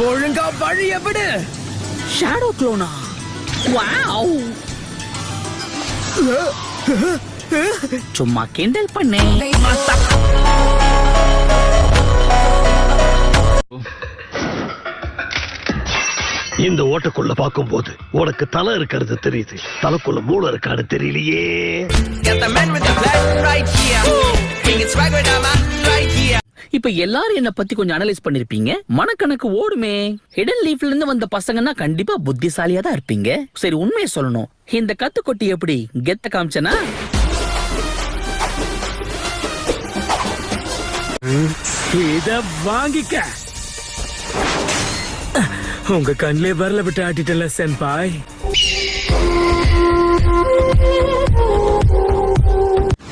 ஒழுங்கா வழிய விடு. ஷேடோ க்ளோனா? வாவ், சும்மா கிண்டல் பண்ணே. இந்த ஓட்டக்குள்ள பாக்கும்போது உனக்கு தலை இருக்கிறது தெரியுது, தலைக்குள்ள மூளை இருக்கான்னு தெரியலையே. இப்ப எல்லாரும் என்ன பத்தி கொஞ்சம் அனலைஸ் பண்ணிருப்பீங்க. மனக்கணக்கு ஓடுமே. ஹிடன் லீஃப்ல இருந்து வந்த பசங்கன்னா கண்டிப்பா புத்திசாலியா தான் இருப்பீங்க. சரி, உண்மையை சொல்லணும், இந்த கத்துக்கொட்டி எப்படி கெத்த காமிச்சனா? இத வாங்கிக்க. உங்க கண்ணிலே வரல விட்டு ஆட்டிட்டல சென்பாய்.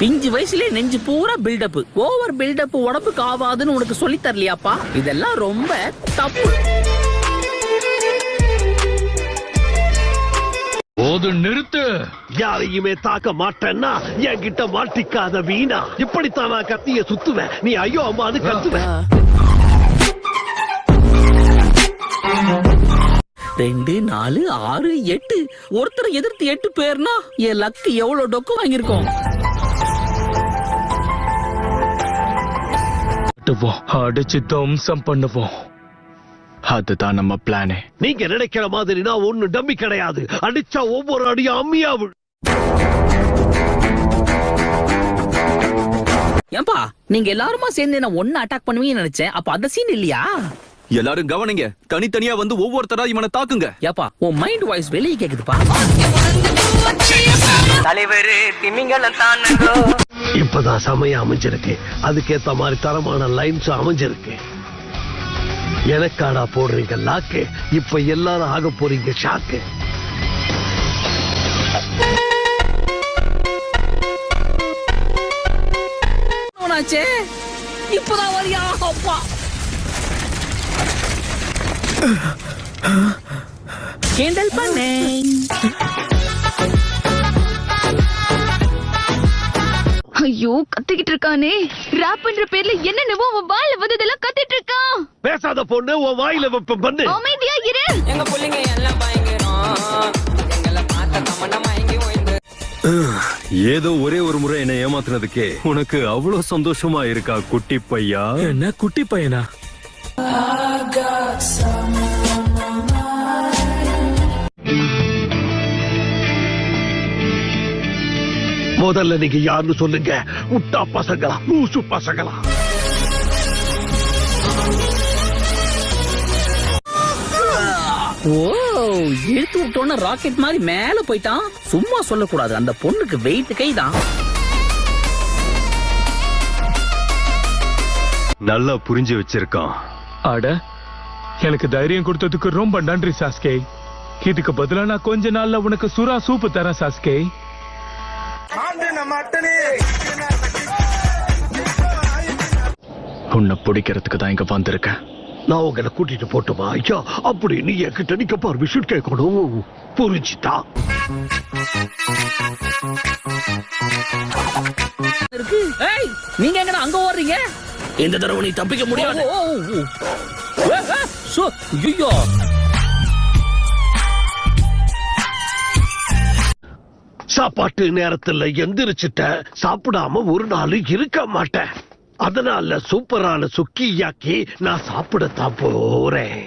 பிஞ்சு வயசுல நெஞ்சு பூரா பில்டப். ஓவர் பில்டப் உடம்புக்கு ஆவாதுன்னு உனக்கு சொல்லி தரலையாப்பா? இதெல்லாம் ரொம்ப தப்பு. போது நிறுத்து. யாரையுமே தாக்க மாட்டேன்னா என்கிட்ட மாட்டிக்காத வீணா. இப்படித்தான் நான் கத்திய சுத்துவேன், நீ ஐயோ அம்மான்னு கத்துவேன். 2 4 6 8 ஒருத்தர் எதிர்த்து 8 பேர்னா என் லக்கு எவ்வளவு டொக்கு வாங்கியிருக்கோம். அடிச்சு தம்சம் பண்ணுவோம். அதுதான் நம்ம பிளானே. நீங்க நினைக்கிற மாதிரி நான் ஒண்ணு டம்மி கிடையாது. அடிச்சா ஒவ்வொரு அடியும் அம்மியா விழு. ஏன்பா நீங்க எல்லாருமா சேர்ந்து என்ன ஒன்னு அட்டாக் பண்ணுவீங்கன்னு நினைச்சேன். அப்ப அந்த சீன் இல்லையா? எல்லாரும் கவனிங்க, தனித்தனியா வந்து ஒவ்வொருத்தரா இவனை தாக்குங்க. ஏப்பா உன் மைண்ட் வாய்ஸ் வெளியே கேக்குதுப்பா. தலைவரு திமிங்கலம் தானுங்கோ. இப்பதான் சமயம் அமைஞ்சிருக்கு, அதுக்கேத்த மாதிரி தரமான லைன்ஸ் அமைஞ்சிருக்கு. எனக்காடா போடுறீங்க லாக்கு, இப்ப எல்லாரும் ஆக போறீங்க ஷாக்கு. இப்பதான் வரியா அப்பா? கிண்டல் பண்ணே. ஐயோ, கத்திக்கிட்டு இருக்கானே. ராப் பண்ற பேர்ல என்னென்னவோ அவன் வாயில வந்ததெல்லாம் கத்திட்டு இருக்கான். பேசாத பொண்ணு, உன் வாயில வெப்ப பண்ணு. அமைதியா இரு. எங்க புள்ளைங்க எல்லாம் பயங்கரம். எங்களை பார்த்த கமண்டம் வாங்கி ஓய்ந்து. ஏதோ ஒரே ஒரு முறை என்ன ஏமாத்துனதுக்கே உனக்கு அவ்வளவு சந்தோஷமா இருக்கா குட்டி பையா? என்ன குட்டி பையனா? முதல்ல நீங்க யாருன்னு சொல்லுங்க. முட்டா பசங்களா, லூசு பசங்களா? ஓ, இழுத்து விட்டோன்னு ராக்கெட் மாதிரி மேல போயிட்டான். சும்மா சொல்லக்கூடாது, அந்த பொண்ணுக்கு வெயிட் கைதான். நல்லா புரிஞ்சு வச்சிருக்கான். அட, எனக்கு தைரியம் கொடுத்ததுக்கு ரொம்ப நன்றி சாஸ்கே. இதுக்கு பதிலா நான் கொஞ்ச நாள்ல உனக்கு சுறா சூப்பு தரேன் சாஸ்கே. உன்னை பிடிக்கிறதுக்கு தான் இங்க வந்திருக்கேன். நான் உங்களை கூட்டிட்டு போட்டுமா ஐயா? அப்படி நீ என்கிட்ட நிக்க பர்மிஷன் கேட்கணும், புரிஞ்சுதா? நீங்க எங்கடா அங்க ஓடுறீங்க? இந்த தடவை நீ தப்பிக்க முடியாது. ஐயோ, சாப்பாட்டு நேரத்துல எந்திரிச்சிட்ட, சாப்பிடாம ஒரு நாள் இருக்க மாட்டேன். அதனால சூப்பரான சுக்கியாக்கி நான் சாப்பிடத்தான் போறேன்.